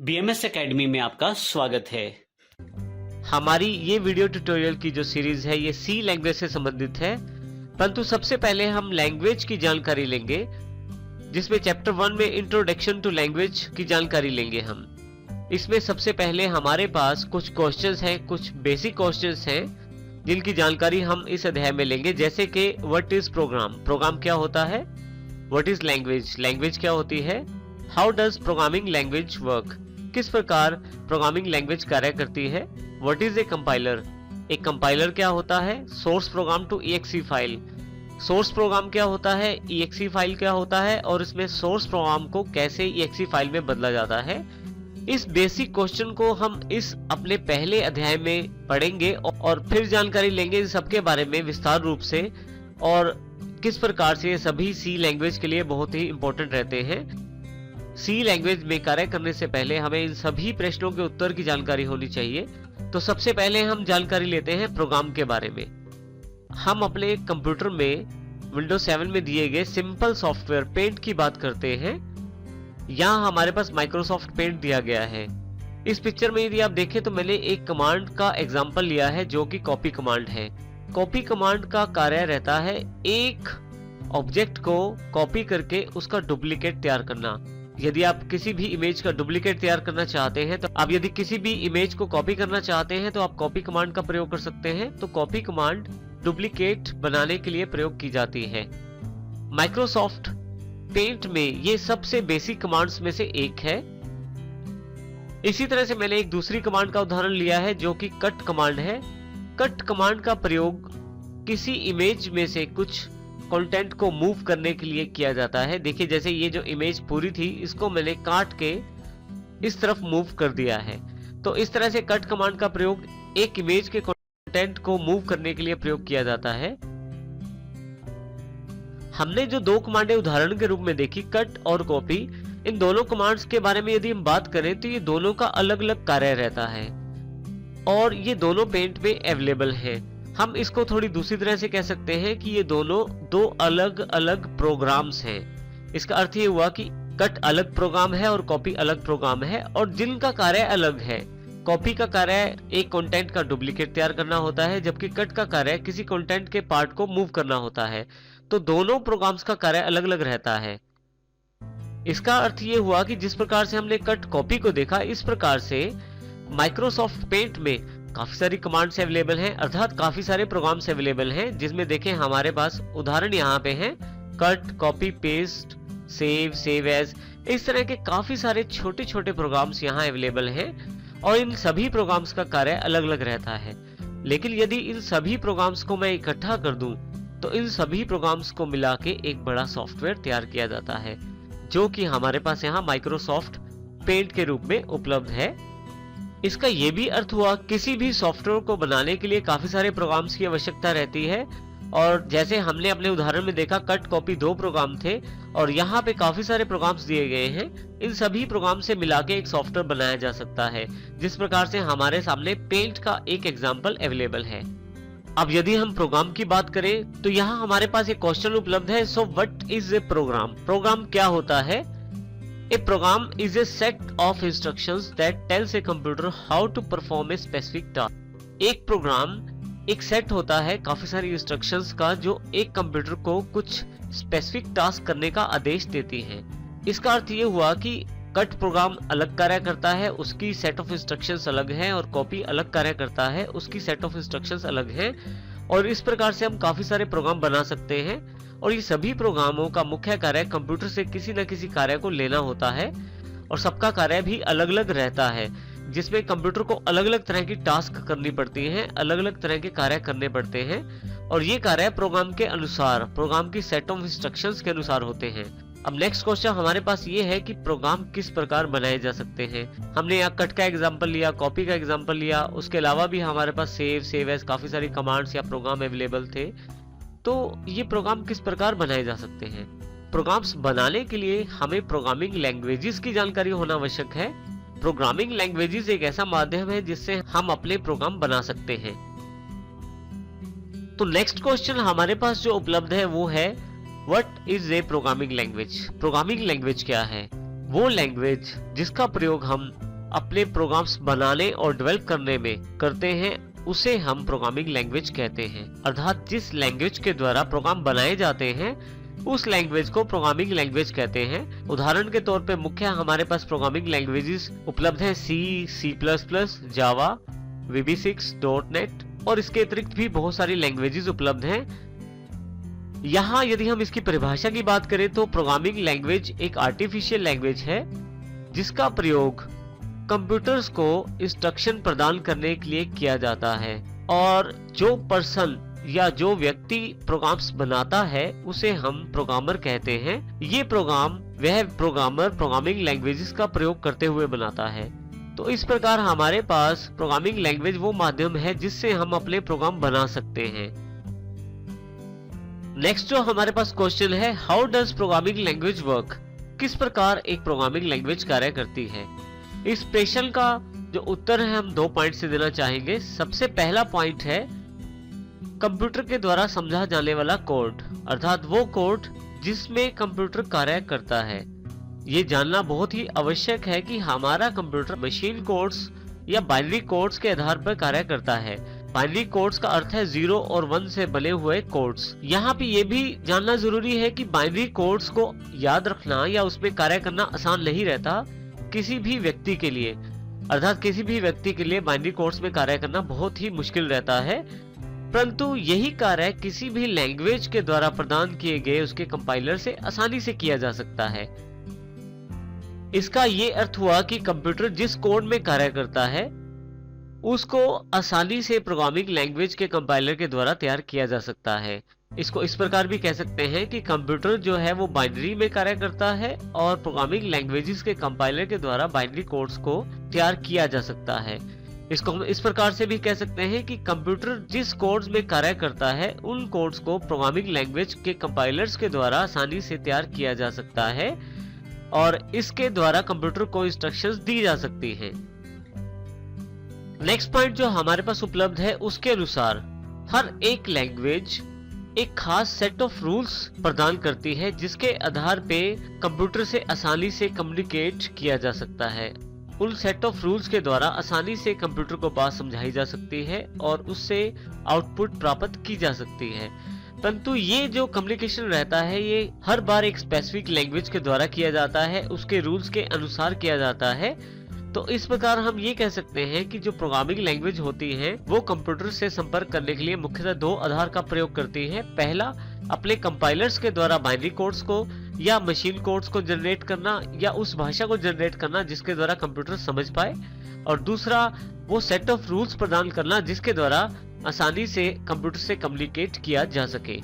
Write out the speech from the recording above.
BMS academy में आपका स्वागत है। हमारी ये वीडियो ट्यूटोरियल की जो सीरीज है ये सी लैंग्वेज से संबंधित है, परंतु सबसे पहले हम लैंग्वेज की जानकारी लेंगे, जिसमें चैप्टर 1 में इंट्रोडक्शन टू लैंग्वेज की जानकारी लेंगे हम। इसमें सबसे पहले हमारे पास कुछ क्वेश्चंस हैं, कुछ बेसिक क्वेश्चंस हैं जिनकी जानकारी हम इस अध्याय में लेंगे, जैसे कि व्हाट इज प्रोग्राम, प्रोग्राम क्या होता है, व्हाट इज लैंग्वेज, लैंग्वेज क्या होती है, how does programming language work, किस प्रकार प्रोग्रामिंग लैंग्वेज कार्य करती है, व्हाट इज ए कंपाइलर, एक कंपाइलर क्या होता है, source program to EXE file, source program क्या होता है, EXE फाइल क्या होता है और इसमें सोर्स प्रोग्राम को कैसे EXE फाइल में बदला जाता है। इस बेसिक क्वेश्चन को हम इस अपने पहले अध्याय में पढ़ेंगे और फिर जानकारी लेंगे इन सबके बारे में विस्तार रूप से, और किस प्रकार से ये सभी सी लैंग्वेज के लिए बहुत ही इंपॉर्टेंट रहते हैं। सी लैंग्वेज में कार्य करने से पहले हमें इन सभी प्रश्नों के उत्तर की जानकारी होनी चाहिए। तो सबसे पहले हम जानकारी लेते हैं प्रोग्राम के बारे में। हम अपने कंप्यूटर में विंडोज 7 में दिए गए सिंपल सॉफ्टवेयर पेंट की बात करते हैं। यहाँ हमारे पास माइक्रोसॉफ्ट पेंट दिया गया है। इस पिक्चर में यदि आप देखें तो मैंने एक कमांड का एग्जांपल लिया है जो कि कॉपी कमांड है। कॉपी कमांड का कार्य रहता है एक ऑब्जेक्ट को कॉपी करके उसका डुप्लीकेट तैयार करना। यदि आप किसी भी इमेज का डुप्लीकेट तैयार करना चाहते हैं, तो आप यदि किसी भी इमेज को कॉपी करना चाहते हैं तो आप कॉपी कमांड का प्रयोग कर सकते हैं। तो कॉपी कमांड डुप्लीकेट बनाने के लिए प्रयोग की जाती है। माइक्रोसॉफ्ट पेंट में ये सबसे बेसिक कमांड्स में से एक है। इसी तरह से मैंने एक दूसरी कमांड का उदाहरण लिया है जो कि कट कमांड है। कट कमांड का प्रयोग किसी इमेज में से कुछ कंटेंट को मूव करने के लिए किया जाता है। देखिए, जैसे ये जो इमेज पूरी थी इसको मैंने काट के इस तरफ मूव कर दिया है। तो इस तरह से कट कमांड का प्रयोग एक इमेज के कंटेंट को मूव करने के लिए प्रयोग किया जाता है। हमने जो दो कमांडें उदाहरण के रूप में देखी, कट और कॉपी, इन दोनों कमांड्स के बारे में यदि हम बात करें तो ये दोनों का अलग अलग कार्य रहता है और ये दोनों पेंट में अवेलेबल है। हम इसको थोड़ी दूसरी तरह से कह सकते हैं कि ये दोनों दो अलग अलग प्रोग्राम्स हैं। इसका अर्थ ये हुआ कि कट अलग प्रोग्राम है और कॉपी अलग प्रोग्राम है, और जिनका कार्य अलग है। कॉपी का कार्य एक कंटेंट का डुप्लीकेट तैयार करना होता है, जबकि कट का कार्य किसी कंटेंट के पार्ट को मूव करना होता है। तो दोनों प्रोग्राम्स का कार्य अलग अलग रहता है। इसका अर्थ ये हुआ कि जिस प्रकार से हमने कट कॉपी को देखा, इस प्रकार से माइक्रोसॉफ्ट पेंट में काफी सारी कमांड्स अवेलेबल हैं, अर्थात काफी सारे प्रोग्राम्स अवेलेबल हैं, जिसमें देखें हमारे पास उदाहरण यहाँ पे हैं, cut, copy, paste, save, save as, इस तरह के काफी सारे छोटे छोटे प्रोग्राम्स यहाँ अवेलेबल हैं और इन सभी प्रोग्राम्स का कार्य अलग अलग रहता है। लेकिन यदि इन सभी प्रोग्राम्स को मैं इकट्ठा कर दूं तो इन सभी प्रोग्राम्स को मिला के एक बड़ा सॉफ्टवेयर तैयार किया जाता है, जो कि हमारे पास यहाँ माइक्रोसॉफ्ट पेंट के रूप में उपलब्ध है। इसका यह भी अर्थ हुआ किसी भी सॉफ्टवेयर को बनाने के लिए काफी सारे प्रोग्राम्स की आवश्यकता रहती है, और जैसे हमने अपने उदाहरण में देखा, कट कॉपी दो प्रोग्राम थे और यहाँ पे काफी सारे प्रोग्राम्स दिए गए हैं। इन सभी प्रोग्राम से मिला के एक सॉफ्टवेयर बनाया जा सकता है, जिस प्रकार से हमारे सामने पेंट का एक एग्जाम्पल अवेलेबल है। अब यदि हम प्रोग्राम की बात करें तो यहाँ हमारे पास एक क्वेश्चन उपलब्ध है। So what is a program, program क्या होता है? A program is a set of instructions that tells a computer how to perform a specific task. एक प्रोग्राम एक सेट होता है काफी सारी इंस्ट्रक्शंस का, जो एक कंप्यूटर को कुछ स्पेसिफिक टास्क करने का आदेश देती हैं। इसका अर्थ ये हुआ कि कट प्रोग्राम अलग कार्य करता है, उसकी सेट ऑफ इंस्ट्रक्शंस अलग है, और कॉपी अलग कार्य करता है, उसकी सेट ऑफ इंस्ट्रक्शंस अलग है, और इस प्रकार से हम काफी सारे प्रोग्राम बना सकते हैं। और ये सभी प्रोग्रामों का मुख्य कार्य कंप्यूटर से किसी न किसी कार्य को लेना होता है, और सबका कार्य भी अलग अलग रहता है, जिसमें कंप्यूटर को अलग अलग तरह की टास्क करनी पड़ती हैं, अलग अलग तरह के कार्य करने पड़ते हैं, और ये कार्य प्रोग्राम के अनुसार, प्रोग्राम की सेट ऑफ इंस्ट्रक्शंस के अनुसार होते हैं। अब नेक्स्ट क्वेश्चन हमारे पास ये है कि प्रोग्राम किस प्रकार बनाए जा सकते हैं। हमने यहाँ कट का एग्जांपल लिया, कॉपी का एग्जांपल लिया, उसके अलावा भी हमारे पास सेव, सेव एज, काफी सारी कमांड्स या प्रोग्राम अवेलेबल थे। तो ये प्रोग्राम किस प्रकार बनाए जा सकते हैं? प्रोग्राम्स बनाने के लिए हमें प्रोग्रामिंग लैंग्वेजेस की जानकारी होना आवश्यक है। प्रोग्रामिंग लैंग्वेजेस एक ऐसा माध्यम है जिससे हम अपने प्रोग्राम बना सकते हैं। तो नेक्स्ट क्वेश्चन हमारे पास जो उपलब्ध है वो है, what is A programming language? Programming language क्या है? वो लैंग्वेज जिसका प्रयोग हम अपने प्रोग्राम्स बनाने और डेवलप करने में करते हैं उसे हम प्रोग्रामिंग लैंग्वेज कहते हैं। अर्थात जिस लैंग्वेज के द्वारा प्रोग्राम बनाए जाते हैं उस लैंग्वेज को प्रोग्रामिंग लैंग्वेज कहते हैं। उदाहरण के तौर पे मुख्य हमारे पास प्रोग्रामिंग लैंग्वेजेस उपलब्ध है C++, जावा, VB6, .NET और इसके अतिरिक्त भी बहुत सारी लैंग्वेजेस उपलब्ध हैं। यहाँ यदि हम इसकी परिभाषा की बात करें तो प्रोग्रामिंग लैंग्वेज एक आर्टिफिशियल लैंग्वेज है जिसका प्रयोग कंप्यूटर्स को इंस्ट्रक्शन प्रदान करने के लिए किया जाता है, और जो पर्सन या जो व्यक्ति प्रोग्राम्स बनाता है उसे हम प्रोग्रामर कहते हैं। ये प्रोग्राम वह प्रोग्रामर प्रोग्रामिंग लैंग्वेजेस का प्रयोग करते हुए बनाता है। तो इस प्रकार हमारे पास प्रोग्रामिंग लैंग्वेज वो माध्यम है जिससे हम अपने प्रोग्राम बना सकते हैं। नेक्स्ट जो हमारे पास क्वेश्चन है, how does programming language work? किस प्रकार एक प्रोग्रामिंग लैंग्वेज कार्य करती है? इस प्रश्न का जो उत्तर है हम 2 पॉइंट से देना चाहेंगे। सबसे पहला पॉइंट है कंप्यूटर के द्वारा समझा जाने वाला कोड, अर्थात वो कोड जिसमें कंप्यूटर कार्य करता है। ये जानना बहुत ही आवश्यक है कि हमारा कंप्यूटर मशीन कोड्स या बाइनरी कोड्स के आधार पर कार्य करता है। बाइनरी कोड्स का अर्थ है 0 और 1 से बने हुए कोड्स। यहाँ पे ये भी जानना जरूरी है कि बाइनरी कोड्स को याद रखना या उसमें कार्य करना आसान नहीं रहता किसी भी व्यक्ति के लिए। अर्थात किसी भी व्यक्ति के लिए बाइनरी कोड्स में कार्य करना बहुत ही मुश्किल रहता है, परंतु यही कार्य किसी भी लैंग्वेज के द्वारा प्रदान किए गए उसके कंपाइलर से आसानी से किया जा सकता है। इसका ये अर्थ हुआ कि कंप्यूटर जिस कोड में कार्य करता है उसको आसानी से प्रोग्रामिंग लैंग्वेज के कंपाइलर के द्वारा तैयार किया जा सकता है। इसको इस प्रकार भी कह सकते हैं कि कंप्यूटर जो है वो बाइनरी में कार्य करता है और प्रोग्रामिंग लैंग्वेजेस के कंपाइलर के द्वारा बाइनरी कोड्स को तैयार किया जा सकता है। इसको हम इस प्रकार से भी कह सकते हैं कि कंप्यूटर जिस कोड्स में कार्य करता है उन कोड्स को प्रोग्रामिंग लैंग्वेज के कंपाइलर्स के द्वारा आसानी से तैयार किया जा सकता है और इसके द्वारा कंप्यूटर को इंस्ट्रक्शंस दी जा सकती हैं। नेक्स्ट पॉइंट जो हमारे पास उपलब्ध है उसके अनुसार हर एक लैंग्वेज एक खास सेट ऑफ रूल्स प्रदान करती है जिसके आधार पे कंप्यूटर से आसानी से कम्युनिकेट किया जा सकता है। उन सेट ऑफ रूल्स के द्वारा आसानी से कंप्यूटर को बात समझाई जा सकती है और उससे आउटपुट प्राप्त की जा सकती है। परंतु ये जो कम्युनिकेशन रहता है ये हर बार एक स्पेसिफिक लैंग्वेज के द्वारा किया जाता है, उसके रूल्स के अनुसार किया जाता है। तो इस प्रकार हम ये कह सकते हैं कि जो प्रोग्रामिंग लैंग्वेज होती है वो कंप्यूटर से संपर्क करने के लिए मुख्यतः 2 आधार का प्रयोग करती है। पहला, अपने कंपाइलर्स के द्वारा बाइनरी कोड्स को या मशीन कोड्स को जनरेट करना या उस भाषा को जनरेट करना जिसके द्वारा कंप्यूटर समझ पाए, और दूसरा वो सेट ऑफ रूल्स प्रदान करना जिसके द्वारा आसानी से कंप्यूटर से कम्युनिकेट किया जा सके।